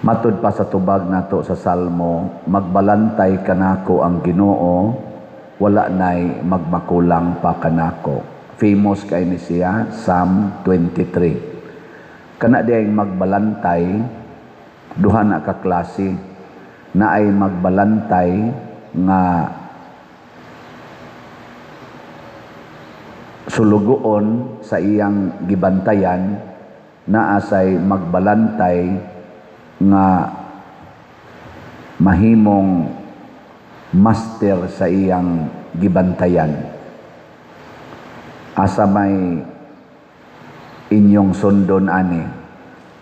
Matud pa sa tubag nato sa Salmo, magbalantay kanako ang Ginoo, wala nay magmakulang pa kanako. Famous kay ni siya, Psalm 23. Kana di ay magbalantay, duha na ka klase, na ay magbalantay nga sulugoon sa iyang gibantayan, na asay magbalantay nga mahimong master sa iyang gibantayan. Asa may inyong sundon ani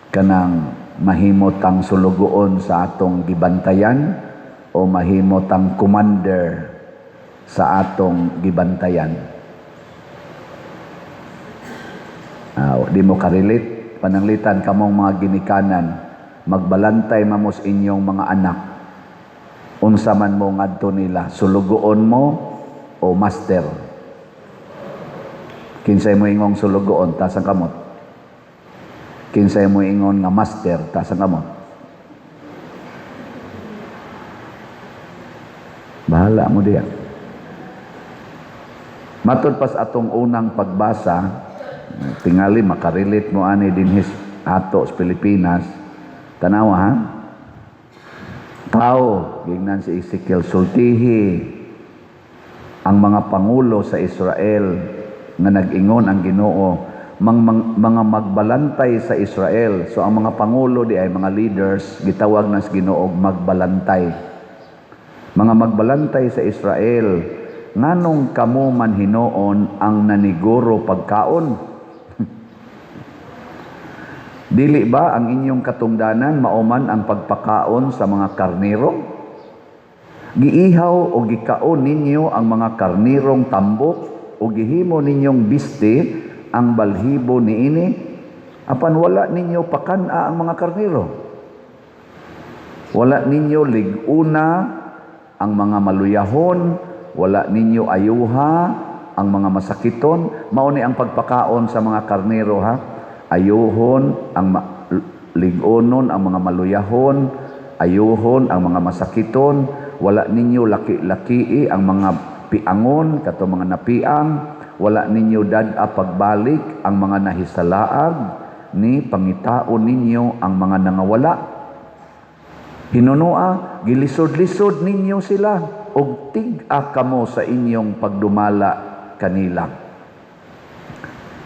kanang mahimotang sulugoon sa atong gibantayan o mahimotang commander sa atong gibantayan. Di mo karelate, pananglitan kamong mga ginikanan, magbalantay mamos inyong mga anak. Unsa man mo ngadto nila, sulugoon mo o master? Kinsay mo ingong sulugoon, tasang kamot. Kinsay mo ingon nga master, tasang kamot. Bahala mo diya. Matod pas atong unang pagbasa, tingali makarelate mo ani dinhis ato sa Pilipinas. Tanawa ha? Tao, gignan si Ezekiel, sultihi ang mga pangulo sa Israel nga nag-ingon ang Ginoo, mga magbalantay sa Israel. So ang mga pangulo di ay mga leaders, gitawag na sa Ginoo magbalantay. Mga magbalantay sa Israel, nganong kamo man hinoon ang naniguro pagkaon? Dili ba ang inyong katungdanan mauman ang pagpakaon sa mga karniro? Giihaw o gikaon ninyo ang mga karnirong tambok o gihimo ninyong biste ang balhibo niini? Apan wala ninyo pakana ang mga karniro. Wala ninyo liguna ang mga maluyahon, wala ninyo ayuha ang mga masakiton. Mao ni ang pagpakaon sa mga karniro ha. Ayuhon ang ligunon ang mga maluyahon, ayuhon ang mga masakiton, wala ninyo laki-laki ang mga piangon kato mga napiang, wala ninyo dad-a pagbalik ang mga nahisalaag, ni pangitaon ninyo ang mga nangawala. Hinunua, gilisod-lisod ninyo sila og tig-a kamo sa inyong pagdumala kanila.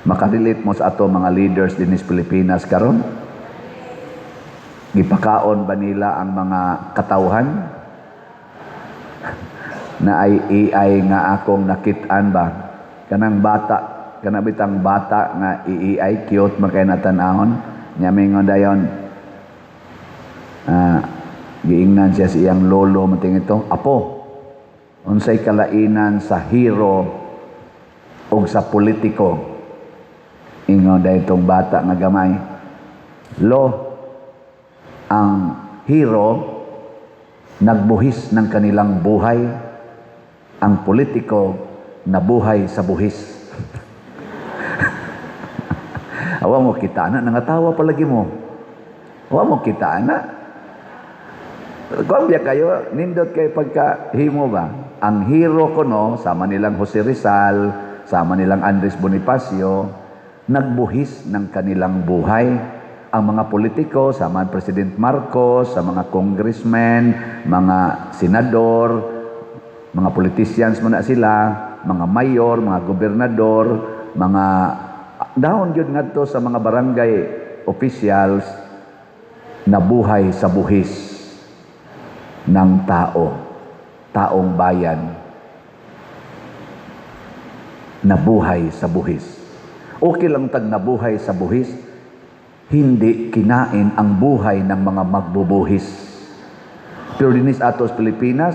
Makarelate mo sa ato mga leaders din sa Pilipinas karon? Gipakaon ba nila ang mga katawhan? Na ay AI nga akong nakit-an ba? Kanang bata, kanabitang bata nga AI, cute makay natanahon. Nyamingon dayon, giingnan siya sa iyang lolo, mating ito, Apo, unsay kalainan sa hero o sa politiko? Ingon dahil itong bata nga gamay. Lo, ang hero nagbuhis ng kanilang buhay, ang politiko nabuhay sa buhis. Awa mo kita na, nangatawa palagi mo. Awa mo kita na. Kung biya kayo, nindot kayo pagkahimo ba? Ang hero ko no, sama nilang Jose Rizal, sama nilang Andres Bonifacio, nagbuhis ng kanilang buhay. Ang mga politiko, sama President Marcos, sa mga congressmen, mga senador, mga politicians muna sila, mga mayor, mga gobernador, mga dahon yun nga to sa mga barangay officials, nabuhay sa buhis ng tao, taong bayan, nabuhay sa buhis. Okay lang tag nabuhay sa buhis, hindi kinain ang buhay ng mga magbubuhis. Pero dinis ato sa Pilipinas,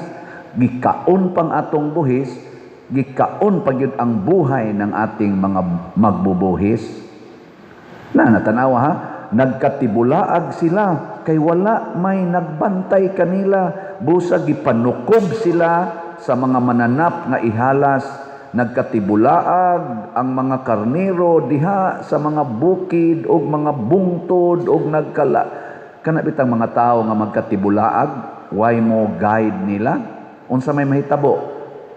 gikaon pang atong buhis, gikaon pag yun ang buhay ng ating mga magbubuhis. Natanawa ha, nagkatibulaag sila, kay wala may nagbantay kanila, busa gipanukob sila sa mga mananap nga ihalas. Nagkatibulaag ang mga karnero diha sa mga bukid o mga bungtod o kana bitang mga tao nga magkatibulaag, why mo guide nila? Unsa may mahitabo?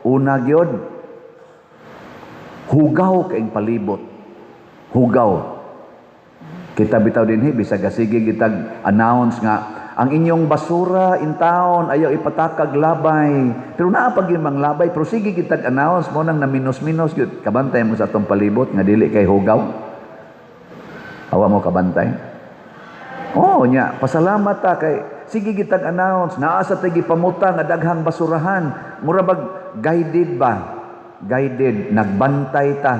Una gyud, hugaw kaing palibot. Hugaw. Kita bitaw dinhi bisag sige gitag announce nga ang inyong basura in town ayaw ipatakag labay. Pero naa pag yung labay, pero sige gitag announce mo nang naminos-minos gyud. Kabantay mo sa atong palibot nga dili kay hugaw. Awa mo kabantay. Oh, nya, pasalamat ta kay sige gitag announce naa sa tagi pamuta nga daghang basurahan. Mura bag guided ba? Guided, nagbantay ta.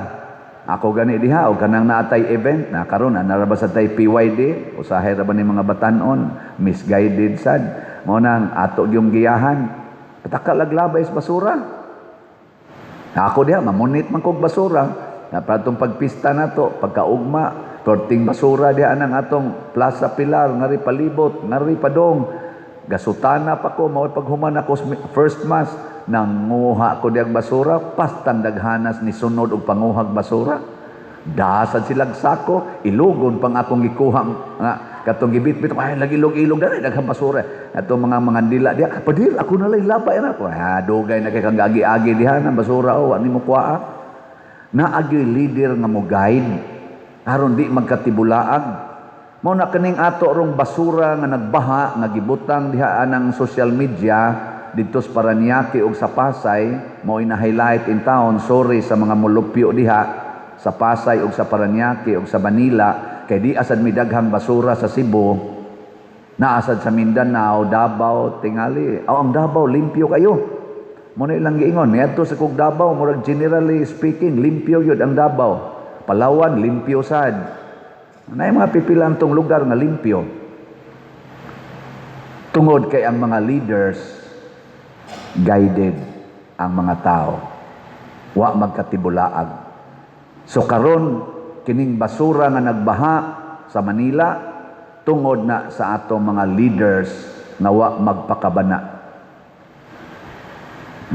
Ako gani diha o kanang naatay event na karon narabas sa tay PYD usahay ra ba ni mga batanon misguided sad mo nang ato yung giyahan patakalag labay sa basura. Ako diha mamunit man kog basura na pratong pagpista nato pagkaugma torting basura diha nang atong Plaza Pilar ngari palibot ngari padong gasutana pa ko mao paghuman ako first mass nanguha ko diyang basura, pastang daghanas ni sunod og panguhag basura. Dasad silag sako, ilugon pang akong gikuha nga katong gibitbit ay lagi ilog-ilog dali daghang basura. Ato mga dila diha, padil ako na lay labay na ko. Ha, dugay na kay kang agi-agi diha ng basura o ani mo kuha. Naagi leader nga mo guide aron di magkatibulaag. Mao na kaning ato rong basura nga nagbaha nga gibutang diha anang social media dito sa Paranaque o sa Pasay, mo ina-highlight in town, sorry sa mga mulupyo diha, sa Pasay o sa Paranaque o sa Manila, kay di asad mi daghang basura sa Cebu, naasad sa Mindanao, Davao, tingali. Ang Davao, limpyo kayo. Muna ilang giingon, ngadto sa kog Davao, murag generally speaking, limpyo yun ang Davao. Palawan, limpyo sad. Na mga pipilang tong lugar nga limpyo. Tungod kay ang mga leaders, guided ang mga tao wa magkatibulaag. So karon kining basura nga nagbaha sa Manila tungod na sa atong mga leaders nga wa magpakabana.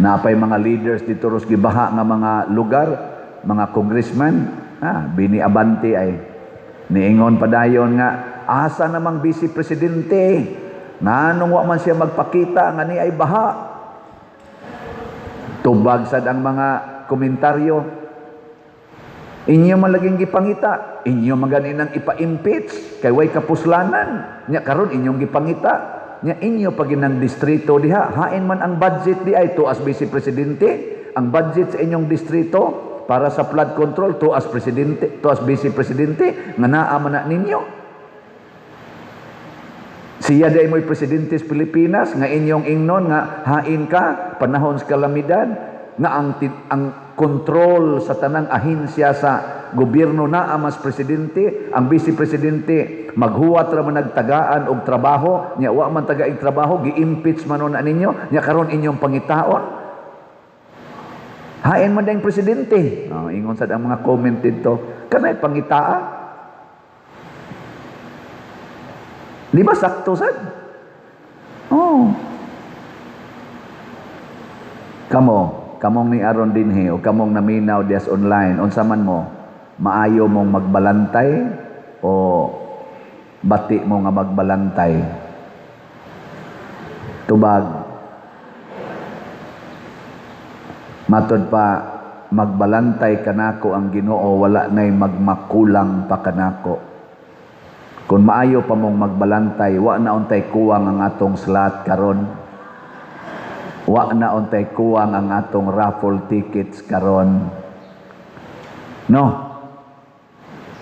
Napay mga leaders dito ros gibaha nga mga lugar, mga congressman, Bini Abante ay niingon padayon nga asa namang vice presidente nganong wa man siya magpakita nga ni ay baha. Tubag sad ang mga komentaryo. Inyo man laging gipangita, inyo man ganinang ipa-impeach kay way kapuslanan. Nya karon inyong gipangita, nya inyo pag inang distrito diha, hain man ang budget di ay to as vice presidente, ang budget sa inyong distrito para sa flood control to as presidente, to as vice presidente nga naa man na ninyo. Siya day mo'y presidente sa Pilipinas, nga inyong ingnon nga hain ka, panahon sa kalamidad, nga ang kontrol sa tanang ahensya sa gobyerno na amas presidente, ang vice presidente, maghuwat ra man nagtagaan og trabaho, nya wa man tagaig trabaho, gi-impeach man na ninyo, nya karon inyong pangitaon. Hain man dayong presidente. Ingon sad ang mga comment dito, kanay pangitaa. Di ba sakto sad? Oh. Kamong ni aron dinhi o kamong naminaw dias online, unsa man mo, maayo mong magbalantay o bati mo nga magbalantay? Tubag. Matod pa, magbalantay kanako ang Ginoo, wala nay magmakulang pa kanako. Kung maayo pa mong magbalantay, wa na untay kuwang ang atong slot karon. Wa na untay kuwang ang atong raffle tickets karon. No.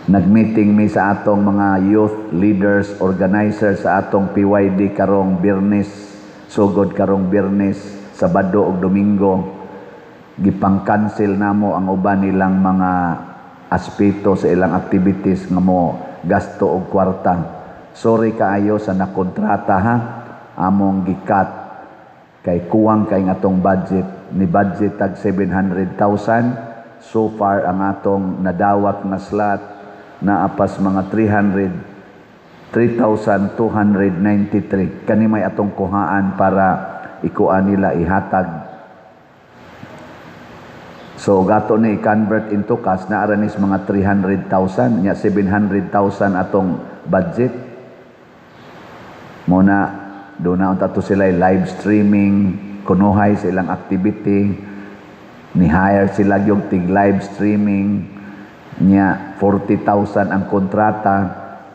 Nagmeeting mi sa atong mga youth leaders, organizers sa atong PYD karong Biyernes, sugod karong Biyernes, Sabado ug Domingo. Gipang-cancel namo ang uban nilang mga aspeto sa ilang activities nga mo gasto og kwarta. Sorry kaayo sa nakontrata ha. Among gikat kay kuwang kay atong budget. Ni budget tag 700,000. So far ang atong nadawat nga slot na apas mga 3,293. Kani may atong kuhaan para ikuan nila ihatag. So gato ni i-convert into cash na aranis mga 300,000, nya 700,000 atong budget. Muna, doon na unta to sila live streaming, kunuhay sa ilang activity, ni-hire sila yung tig-live streaming, niya 40,000 ang kontrata,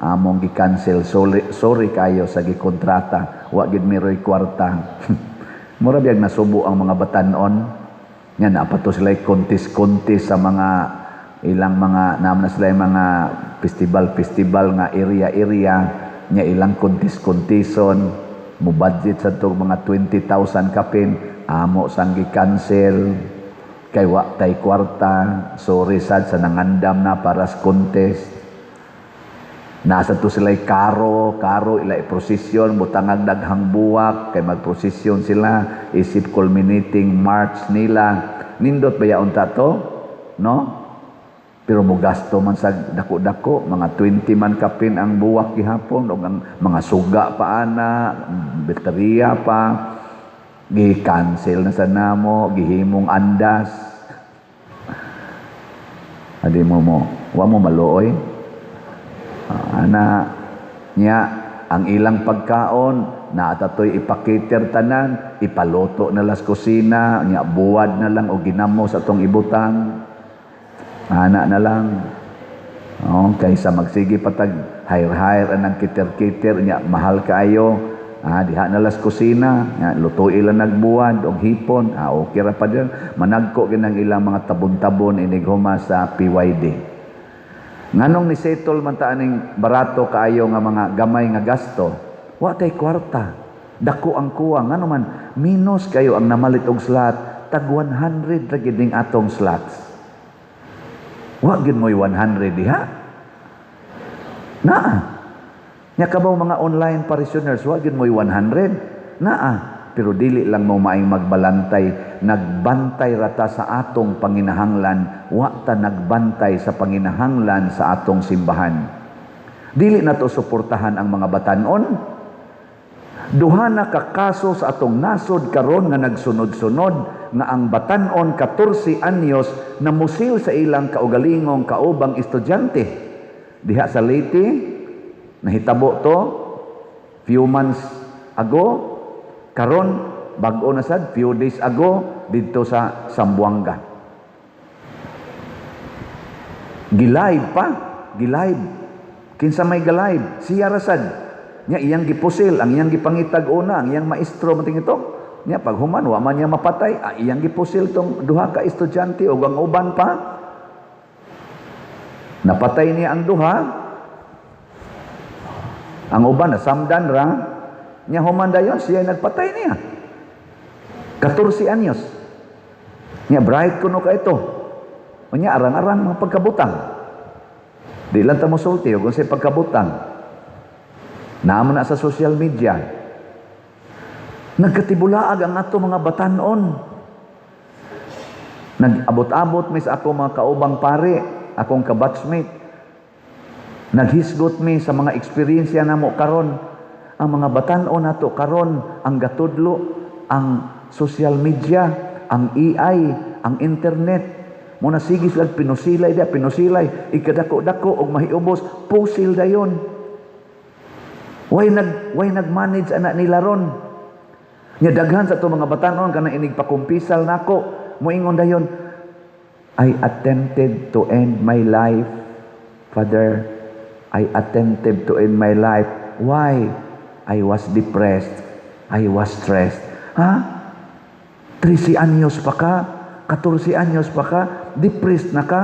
among gi-cancel. Sorry kayo sa gi-kontrata, wa gid miroy kwarta. Mura biyag nasubo ang mga batanon. Yan, apato sila kontis-kontis sa mga ilang mga, naman na sila yung mga festival nga area, nya ilang kontis-kontison, mo budget sa itong mga 20,000 kapin, amo sang gi-cancel, kay wa tay kwarta, sorry sad sa nangandam na para sa contest. Nasa to sila karo ilay prosesyon, butangag daghang buwak, kay magprosesyon sila, isip culminating march nila. Nindot ba yaon tato? No? Pero mo gasto man sa dako-dako, mga 20 man kapin ang buwak gihapon, o ang mga suga pa ana, baterya pa, gi-cancel na sa namo, gihimong andas. Adi mo, wa mo maluoy. Ana niya ang ilang pagkaon na atatoy ipakiter tanan, ipaluto na las kusina, niya buwad na lang o ginamo sa tong ibutang. Ana na lang. Kaysa magsige patag hire anang kiter-kiter niya mahal kaayo. Diha na las kusina, luto ilang nagbuwad og hipon. Okay ra pa din. Managko ginang ilang mga tabon-tabon inighuma sa PYD. Nganong ni settle man ta aning barato kaayo nga mga gamay nga gasto, wa tay kwarta. Dako ang kuha ngano man minus kayo ang namalit og slot, tag 100 ra gid ning atong slots. Wa gid mo'y 100 diha. Naa. Nya kabaw mga online parishioners, wa gid mo'y 100. Naa. Pero dili lang mo maayong magbalantay, nagbantay rata sa atong panginahanglan, wa ta nagbantay sa panginahanglan sa atong simbahan. Dili na to suportahan ang mga batanon. Duha na ka kaso sa atong nasod karon nga nagsunod-sunod nga ang batanon 14 anyos na musil sa ilang kaugalingong kaubang estudyante. Diha sa Leyte, nahitabo to few months ago. Karon bag-o na sad few days ago dito sa Zamboanga. Gilive pa, gilive. Kinsa may galive, siya rasad. Nya iyang gipusil, ang iyang gipangitag una, ang iyang maestro mating ito. Nya pag human wa man niya mapatay, iyang gipusil tong duha ka estudyante ug ang uban pa. Napatay niya ang duha. Ang uban nasamdan ra. Nya human dayon siya nagpatay niya. 14 anyos. Nya bright kuno ka ito. Nya arang-arang mga pagkabutang. Di lang ta mosulti kung sa pagkabutang. Naamo na sa social media. Nagkatibulaag ang ato mga batanon. Nag-abot-abot mi sa ako mga kaubang pare, akong kabatchmate. Naghisgot mi sa mga eksperyensya namo karon. Ang mga batanon nato karon ang gatudlo, ang social media, ang AI, ang internet. Muna sige sila pinusilay, ikadako-dako og mahiubos, pusil dayon. Way nag-manage anak nila ron. Nya daghan sa to mga batanon kanang inig pakumpisal nako, moingon dayon, I attempted to end my life, Father. I attempted to end my life. Why? I was depressed. I was stressed. 13 anyos pa ka, 14 anyos pa ka, depressed na ka.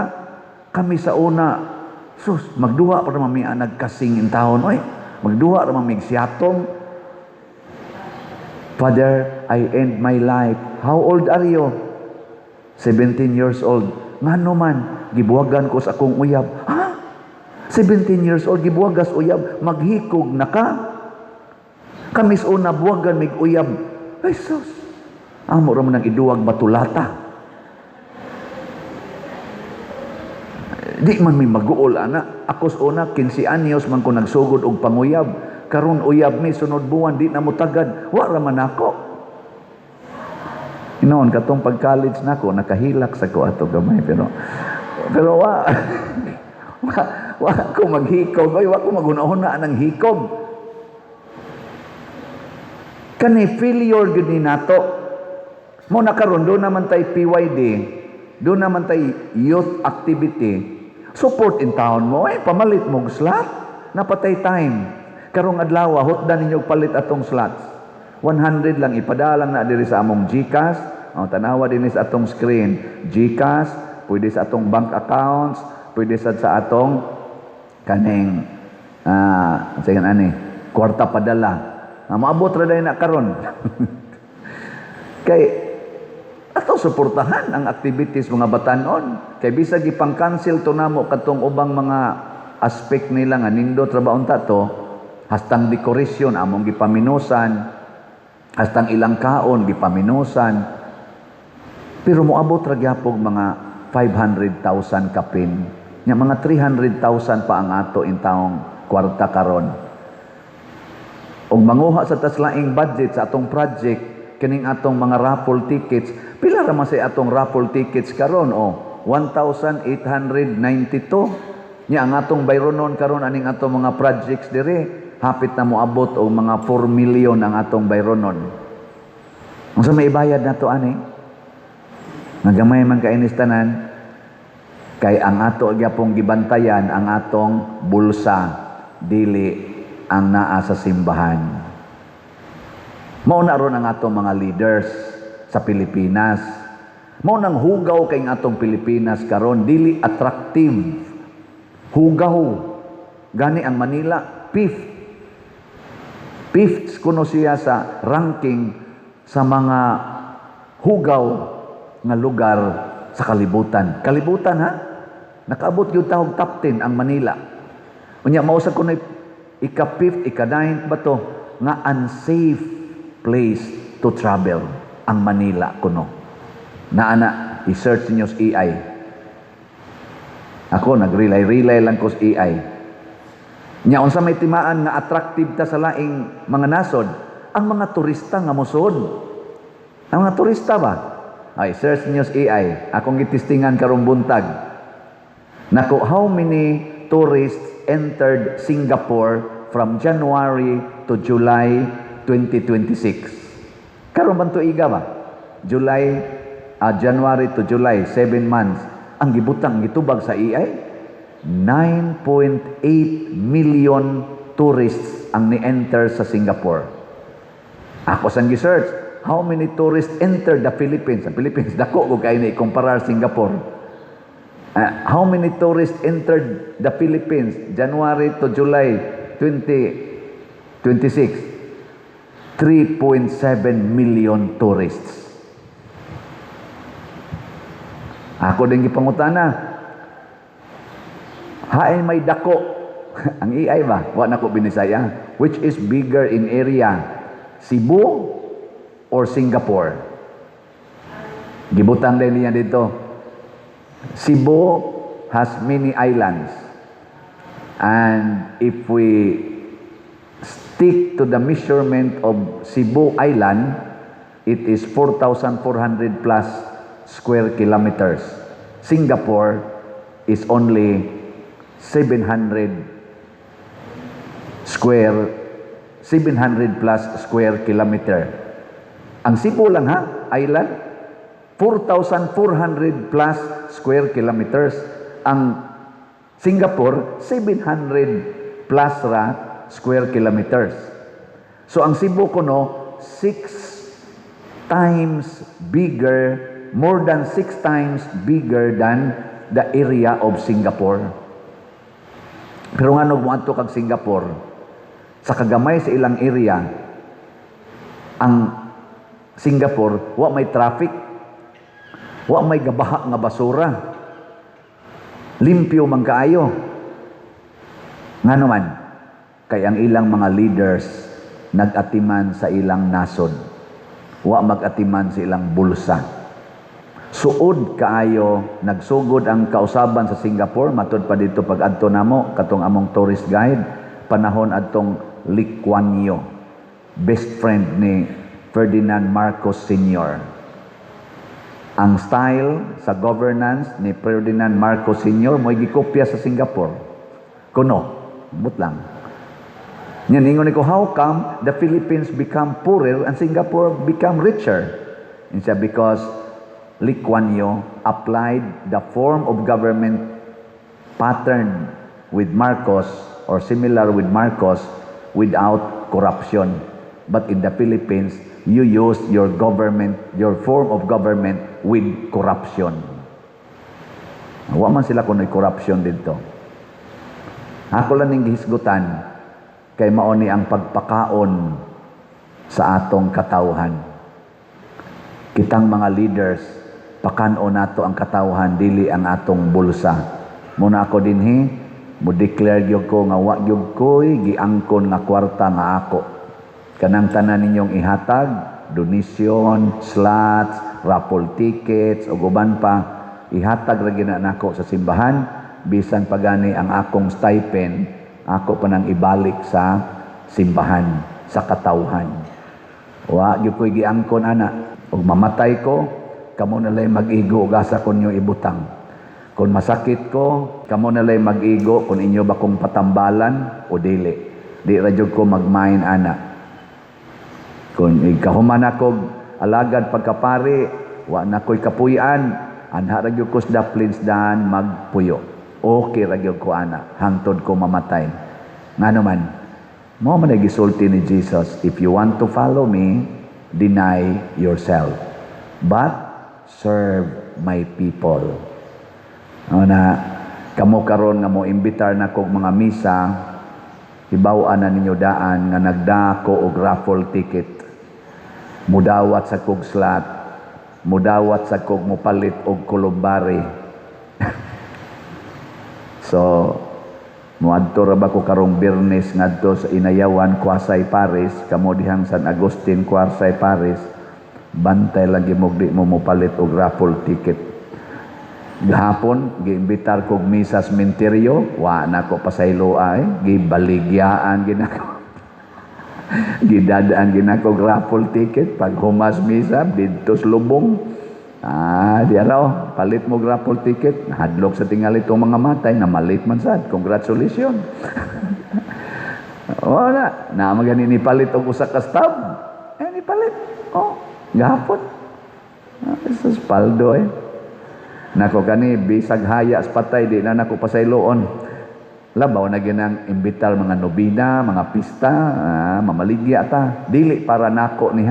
Kami sa una, sus, magduwa pa naman may nagkasing in taon. Oy, magduwa naman may siyatong. Father, I end my life. How old are you? 17 years old. Ngano man, gibuwagan ko sa akong uyab. 17 years old, gibuwagas uyab, maghikog na ka. Kamis una buwagan mig uyab. Ay sus. Amo ra man nang iduwag batulata. Di man mi maguol ana. Akos una 15 anyos man ko nagsugod og panguyab. Karon uyab mi sunod buwan di na mo tagad. Wa ra man ako. Inoon katong pag-college nako nakahilak sa ko ato gamay pero wa ko maghikog. Ay wa ko magunahon na nang hikog. Kani failure gud ni nato. Mo na karon do naman tay PYD, do naman tay youth activity. Support in town mo pamalit mo slot. Napatay time. Karong adlaw hotdan ninyo palit atong slots. 100 lang ipadala na diri sa among GCash. Tanawa din sa atong screen. GCash, pwede sa atong bank accounts, pwede sa atong kaning sige ani, kwarta padala. Maabot ra day na karon. Kay ato suportahan ang activities mga batanon. Kay bisag ipang-cancel to namo katong ubang mga aspect nila nga nindot ra baon ta to, hastang decoration among gipaminusan, hastang ilang kaon gipaminusan. Pero moabot ra gyapon mga 500,000 kapin. Nya mga 300,000 pa ang ato in taong kwarta karon. Og manguha sa taslaing budget sa atong project kining atong mga raffle tickets, pila ra man say atong raffle tickets karon 1,892. Nya ang atong bayronon karon aning atong mga projects dire hapit na moabot og mga 4 million ang atong bayronon. Unsa may ibayad nato ani? Nagamay man ka inis tanan kay ang ato gyapong gibantayan ang atong bulsa, dili ang naa sa simbahan. Mao na ron ang atong mga leaders sa Pilipinas. Mao nang hugaw kay ang atong Pilipinas karon dili attractive. Hugaw. Gani ang Manila fifth kuno siya sa ranking sa mga hugaw nga lugar sa kalibutan. Kalibutan ha? Nakaabot gyud ta og top 10 ang Manila. Unya mao sa kuno ika-5th, ika-9th ba to nga unsafe place to travel ang Manila kuno. Naana i-search niyo sa AI. Ako nag-relay lang ko sa AI. Nya unsa may timaan nga attractive ta sa laing mga nasod, ang mga turista nga mosud. Ang mga turista ba? Ay search niyo sa AI. Akong gitistingan karong buntag. Nako, how many tourists entered Singapore from January to July 2026? Karon man tuiga ba? January to July, 7 months. Ang gibutang gitubag sa AI, 9.8 million tourists ang ni-enter sa Singapore. Ako sang gi-search, how many tourists entered the Philippines? Ang Philippines, dako ko kayo na ikumparar Singapore. How many tourists entered the Philippines January to July 2026? 3.7 million tourists. Ako din gipangutana. Hain may dako. Ang AI ba? Wa na ko binisaya. Which is bigger in area? Cebu or Singapore? Gibutang din niya dito. Cebu has many islands. And if we stick to the measurement of Cebu Island, it is 4,400 plus square kilometers. Singapore is only 700 plus square kilometer. Ang Cebu lang ha, island, 4,400 plus square kilometers. Ang Singapore, 700 plus square kilometers. So ang Cebu kuno 6 times bigger, more than 6 times bigger than the area of Singapore. Pero nga nung muadto kag Singapore, sa kagamay sa ilang area, ang Singapore, wa may traffic, wa may gabaha nga basura, limpyo man kaayo. Nga naman, kay ang ilang mga leaders nag-atiman sa ilang nasod, wa mag-atiman sa ilang bulsa. Suod kaayo, nagsugod ang kausaban sa Singapore, matud pa dito pag adto namo, katong among tourist guide, panahon adtong Lee Kuan Yew, best friend ni Ferdinand Marcos Sr. Ang style sa governance ni Ferdinand Marcos Sr. mo'y gikopya sa Singapore. Kuno, but lang. Yan, ingon ko, how come the Philippines become poorer and Singapore become richer? And siya, because Lee Kuan Yew applied the form of government pattern with Marcos or similar with Marcos without corruption. But in the Philippines, you use your government, your form of government with corruption. Wa man sila kuno'y corruption dito. Ako lang ning gihisgutan kay maoni ang pagpakaon sa atong katawhan. Kitang mga leaders, pakanon nato ang katawhan, dili ang atong bulsa. Muna ako dinhi, mo declare gyud ko nga wa gyud ko'y giangkon nga kwarta nga ako. Kanang tanan ninyong ihatag, donation, slots, raffle tickets, o guban pa, ihatag ra gyud nako sa simbahan, bisan pagani ang akong stipend, ako pa nang ibalik sa simbahan, sa katawhan. Wa gyud ko'y giangkon ana. Ug mamatay ko, kamo na lay mag-igo ug asa konyo ibutang. Kung masakit ko, kamo na lay mag-igo kung inyo ba kong patambalan o dili. Di ra jud ko magmain ana. Kung ikahuman ako alagad pagkapari, wa na ko'y kapuy-an, anha ra gyud ko sa daplinsdan magpuyo. Okay ra gyud ko ana, hangtod ko mamatay. Ngano man, mo man gisulti ni Jesus, if you want to follow me, deny yourself, but serve my people. Na kamo karon nga mo imbitar na kog mga misa, hibaw-an na ninyo daan nga nagdako og raffle ticket. Mudawat sa kog slot, mudawat sa kog mopalit og kulumbari. So, muadto ra ba ko karong Biyernes ngadto sa Inayawan, Quasay, Paris, kamo dihang San Agustin, Quasay, Paris, bantay lagi mo di mo mopalit og raffle ticket. Gahapon, giimbitar kog misa sa sementeryo, wa na ko pasaylo ay, gibaligyaan ginako. Gidadaan ginako og raffle ticket pag humas misa didto sa lubong. Di araw, palit mo raffle ticket, nahadlok sa tingali itong mga matay, na malit man sad. Congratulations. Wala, na magani ni palit og usa ka stab. Ni palit. Gahapon. Sa spaldo Nako kani bisag haya sa patay di na nako pasayloon. Labaw na ginang imbitar mga nobina, mga pista, mamaligya ta. Dili para nako ni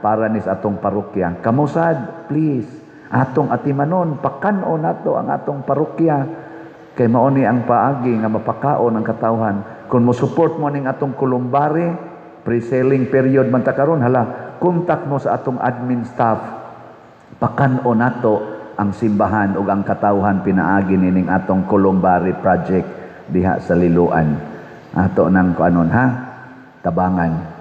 para ni sa atong parokya. Kamusad, please. Atong atimanon, pakano nato ang atong parokya. Kay mauni ang paagi nga mapakaon ang katawhan. Kung mo support mo ning atong kulumbari, pre-selling period man ta karon, hala, kontak mo sa atong admin staff. Pakano nato ang simbahan ug ang katawhan pinaagi nining atong kulumbari project diha sa Liloan. Ato nang kuanon tabangan.